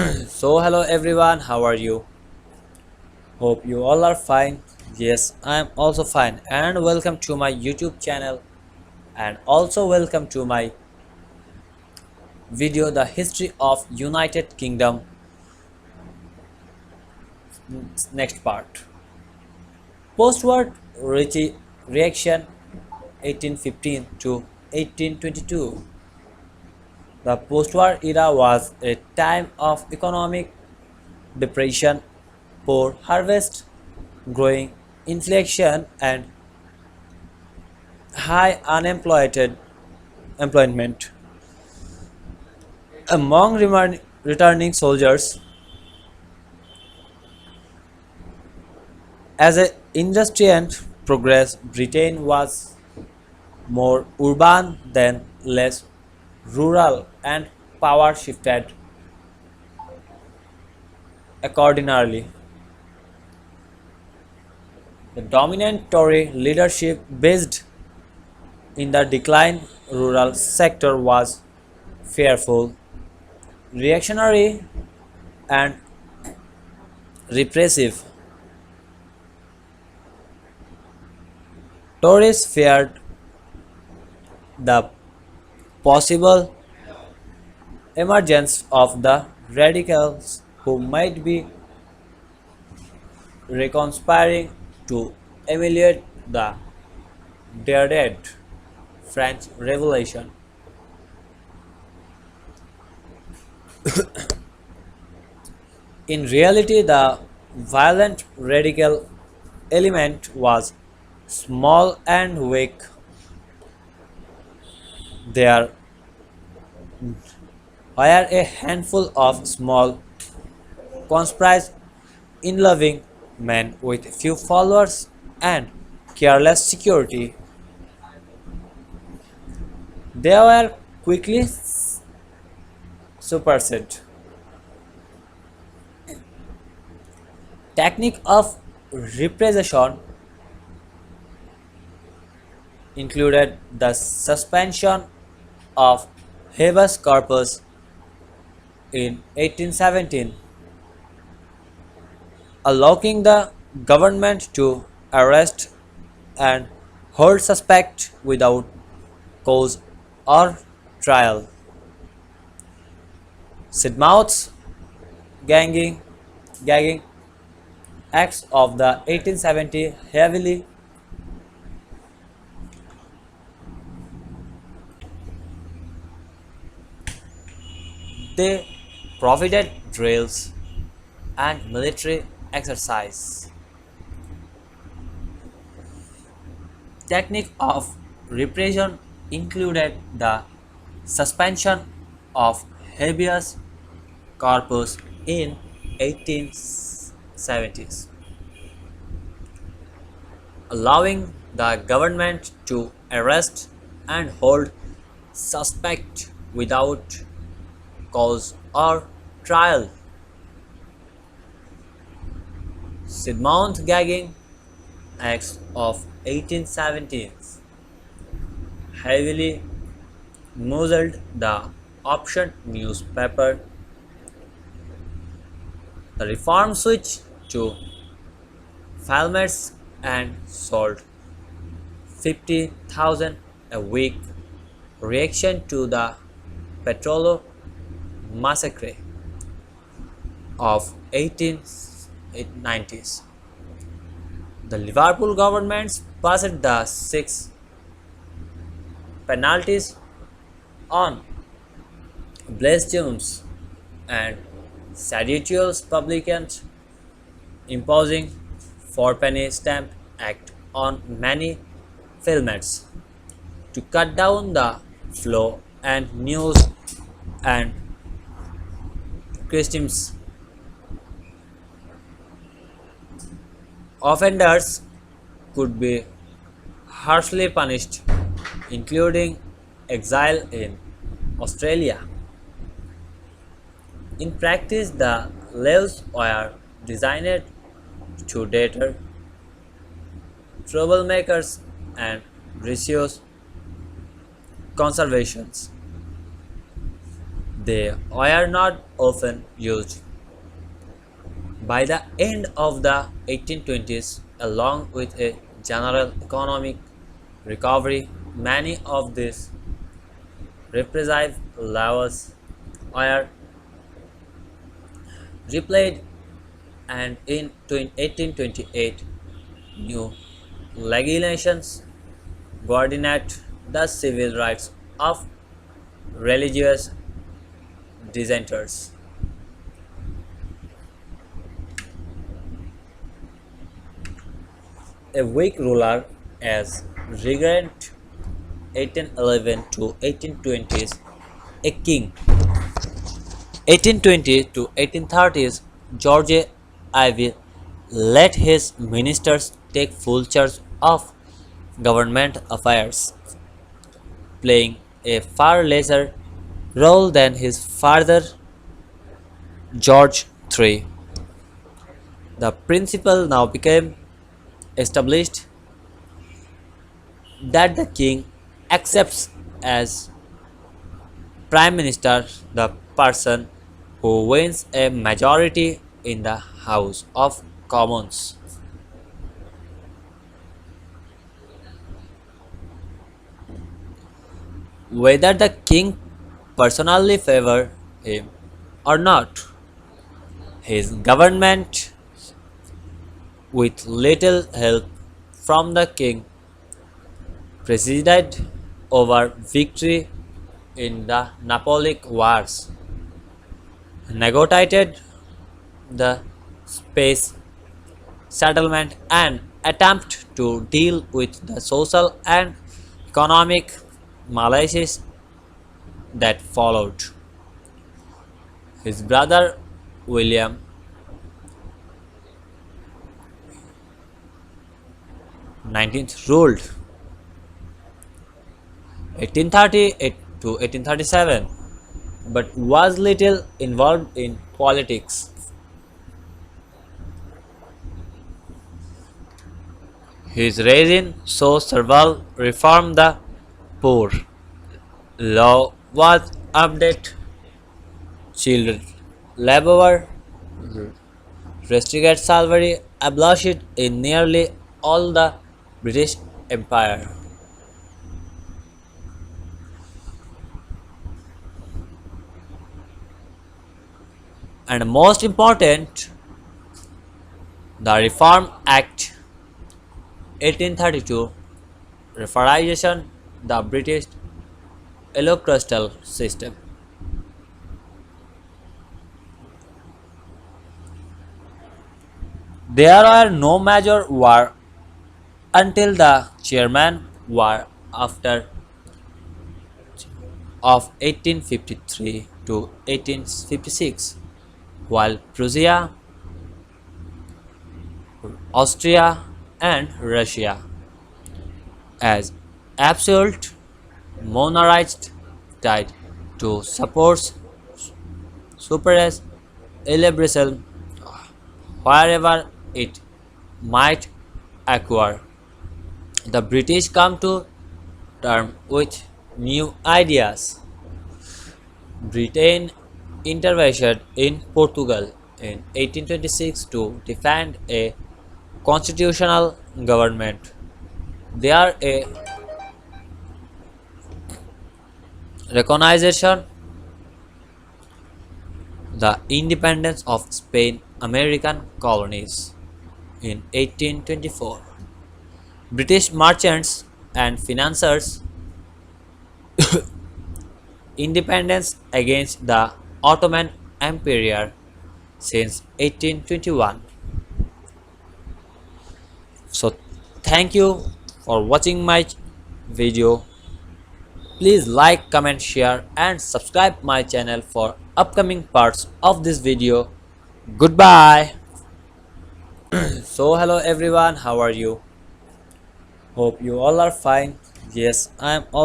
So, hello everyone, how are you? Hope you all are fine. Yes, I am also fine, and welcome to my YouTube channel, and also welcome to my video, The History of United Kingdom, next part. Post-war reaction 1815 to 1822. The post-war era was a time of economic depression, poor harvest, growing inflation, and high employment among returning soldiers. As a industrial progress, Britain was more urban than less rural, and power shifted accordingly. The dominant Tory leadership based in the decline rural sector was fearful, reactionary, and repressive. Tories feared the possible emergence of the radicals who might be reconspiring to emulate the dreaded French Revolution. In reality, the violent radical element was small and weak. There were a handful of small, conspicuous, in-loving men with few followers and careless security. They were quickly superseded. Technique of repression included the suspension of habeas corpus in 1817, allowing the government to arrest and hold suspects without cause or trial. Sidmouth's gagging acts of the 1870 heavily they provided drills and military exercise. Technique of repression included the suspension of habeas corpus in 1870s, allowing the government to arrest and hold suspect without cause or trial. Sidmouth gagging acts of 1870s heavily muzzled the option newspaper. The reform switched to Falmers and sold 50,000 a week, reaction to the Petrolo massacre of 1890s. The Liverpool government passed the six penalties on blasphemous and seditious publicans, imposing fourpenny stamp act on many filmets to cut down the flow and news and customs. Offenders could be harshly punished, including exile in Australia. In practice, the laws were designed to deter troublemakers and resource conservations. They were not often used. By the end of the 1820s, along with a general economic recovery, many of these repressive laws were repealed, and in 1828 new legislations guaranteed the civil rights of religious dissenters. A weak ruler as regent 1811 to 1820s, a king 1820 to 1830s, George I let his ministers take full charge of government affairs, playing a far lesser role than his father George III. The principle now became established that the king accepts as prime minister the person who wins a majority in the House of Commons. Whether the king personally favor him or not, his government, with little help from the king, presided over victory in the Napoleonic Wars, negotiated the space settlement, and attempt to deal with the social and economic maladies that followed. His brother William 19th ruled 1838 to 1837 but was little involved in politics. His reign saw several reform the poor law was updated, child labor restricted slavery abolished in nearly all the British Empire. And most important, the Reform Act 1832 reformation the British electoral system. There are no major war until the Chairman War after of 1853 to 1856, while Prussia, Austria, and Russia, as absolute monarchists, tried to support suppress illiberalism wherever it might occur. The British come to terms with new ideas. Britain intervened in Portugal in 1826 to defend a constitutional government. There a recognition the independence of Spain American colonies in 1824. British merchants and financiers independence against the Ottoman Empire since 1821. So thank you for watching my video. Please like, comment, share and subscribe my channel for upcoming parts of this video. Goodbye. So hello everyone, how are you? Hope you all are fine. Yes, I am all